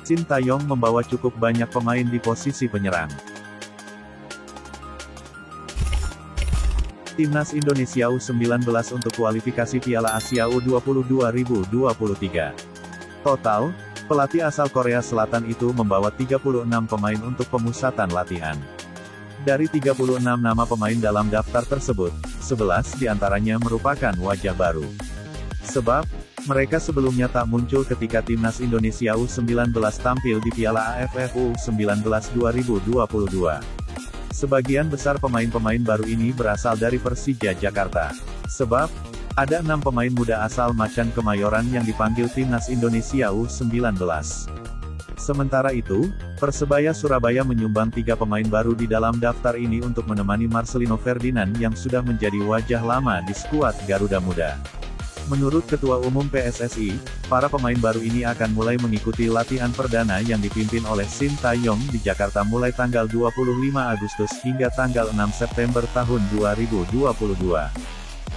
Sintayong membawa cukup banyak pemain di posisi penyerang. Timnas Indonesia U19 untuk kualifikasi Piala Asia U20 2023. Total, pelatih asal Korea Selatan itu membawa 36 pemain untuk pemusatan latihan. Dari 36 nama pemain dalam daftar tersebut, 11 diantaranya merupakan wajah baru. Sebab, mereka sebelumnya tak muncul ketika Timnas Indonesia U19 tampil di Piala AFF U19 2022. Sebagian besar pemain-pemain baru ini berasal dari Persija Jakarta. Sebab, ada 6 pemain muda asal Macan Kemayoran yang dipanggil Timnas Indonesia U19. Sementara itu, Persebaya Surabaya menyumbang 3 pemain baru di dalam daftar ini untuk menemani Marcelino Ferdinand yang sudah menjadi wajah lama di skuad Garuda Muda. Menurut Ketua Umum PSSI, para pemain baru ini akan mulai mengikuti latihan perdana yang dipimpin oleh Sintayong di Jakarta mulai tanggal 25 Agustus hingga tanggal 6 September tahun 2022.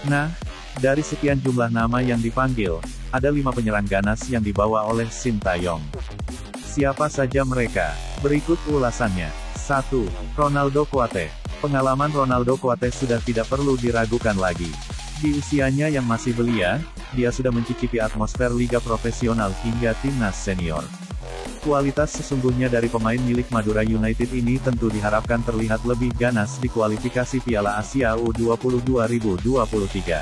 Nah, dari sekian jumlah nama yang dipanggil, ada 5 penyerang ganas yang dibawa oleh Sintayong. Siapa saja mereka? Berikut ulasannya. 1. Ronaldo Kuate. Pengalaman Ronaldo Kuate sudah tidak perlu diragukan lagi. Di usianya yang masih belia, dia sudah mencicipi atmosfer liga profesional hingga timnas senior. Kualitas sesungguhnya dari pemain milik Madura United ini tentu diharapkan terlihat lebih ganas di kualifikasi Piala Asia U20 2023.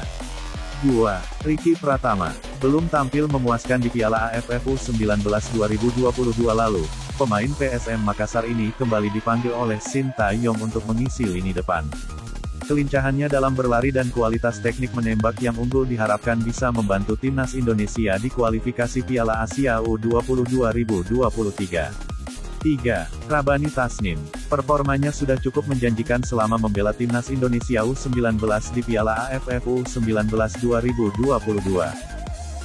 2. Ricky Pratama. Belum tampil memuaskan di Piala AFF U19 2022 lalu, pemain PSM Makassar ini kembali dipanggil oleh Sintayong untuk mengisi lini depan. Kelincahannya dalam berlari dan kualitas teknik menembak yang unggul diharapkan bisa membantu Timnas Indonesia di kualifikasi Piala Asia U20 2023. 3. Rabani Tasnim. Performanya sudah cukup menjanjikan selama membela Timnas Indonesia U19 di Piala AFF U19 2022.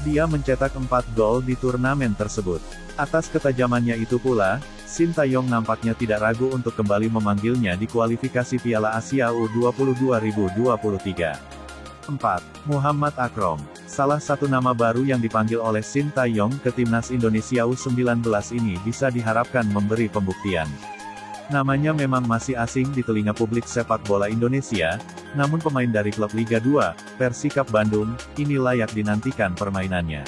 Dia mencetak 4 gol di turnamen tersebut. Atas ketajamannya itu pula, Sintayong nampaknya tidak ragu untuk kembali memanggilnya di kualifikasi Piala Asia U20 2023. 4. Muhammad Akrom. Salah satu nama baru yang dipanggil oleh Sintayong ke Timnas Indonesia U19 ini bisa diharapkan memberi pembuktian. Namanya memang masih asing di telinga publik sepak bola Indonesia, namun pemain dari klub Liga 2, Persikap Bandung, ini layak dinantikan permainannya.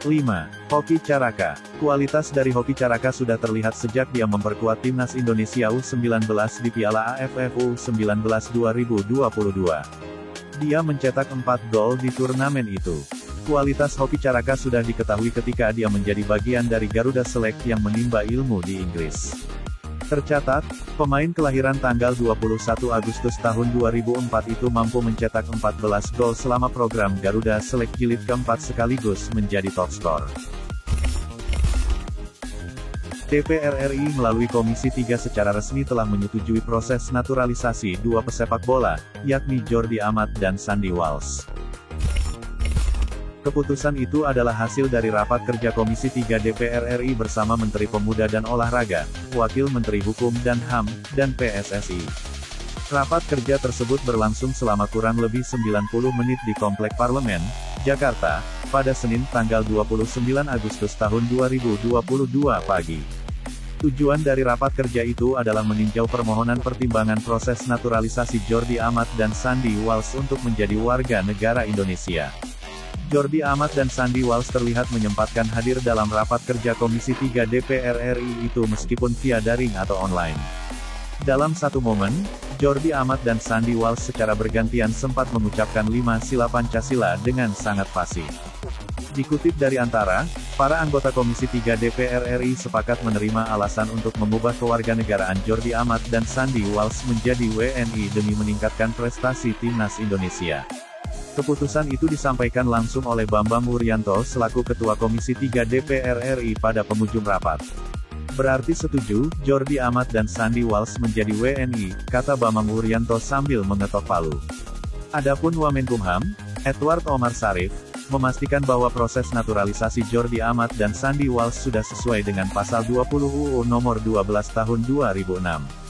5. Hoki Caraka. Kualitas dari Hoki Caraka sudah terlihat sejak dia memperkuat Timnas Indonesia U19 di Piala AFF U19 2022. Dia mencetak 4 gol di turnamen itu. Kualitas Hoki Caraka sudah diketahui ketika dia menjadi bagian dari Garuda Select yang menimba ilmu di Inggris. Tercatat, pemain kelahiran tanggal 21 Agustus tahun 2004 itu mampu mencetak 14 gol selama program Garuda Select jilid keempat sekaligus menjadi top skor. DPR RI melalui Komisi 3 secara resmi telah menyetujui proses naturalisasi 2 pesepak bola, yakni Jordi Amat dan Sandy Walsh. Keputusan itu adalah hasil dari rapat kerja Komisi 3 DPR RI bersama Menteri Pemuda dan Olahraga, Wakil Menteri Hukum dan HAM, dan PSSI. Rapat kerja tersebut berlangsung selama kurang lebih 90 menit di Komplek Parlemen, Jakarta, pada Senin tanggal 29 Agustus tahun 2022 pagi. Tujuan dari rapat kerja itu adalah meninjau permohonan pertimbangan proses naturalisasi Jordi Amat dan Sandy Walsh untuk menjadi warga negara Indonesia. Jordi Amat dan Sandy Walsh terlihat menyempatkan hadir dalam rapat kerja Komisi 3 DPR RI itu meskipun via daring atau online. Dalam satu momen, Jordi Amat dan Sandy Walsh secara bergantian sempat mengucapkan 5 sila Pancasila dengan sangat fasih. Dikutip dari Antara, para anggota Komisi 3 DPR RI sepakat menerima alasan untuk mengubah kewarganegaraan Jordi Amat dan Sandy Walsh menjadi WNI demi meningkatkan prestasi Timnas Indonesia. Keputusan itu disampaikan langsung oleh Bambang Wuryanto selaku Ketua Komisi 3 DPR RI pada penghujung rapat. Berarti setuju, Jordi Amat dan Sandy Walsh menjadi WNI, kata Bambang Wuryanto sambil mengetok palu. Adapun Wamenkumham, Edward Omar Sarif, memastikan bahwa proses naturalisasi Jordi Amat dan Sandy Walsh sudah sesuai dengan pasal 20 UU nomor 12 tahun 2006.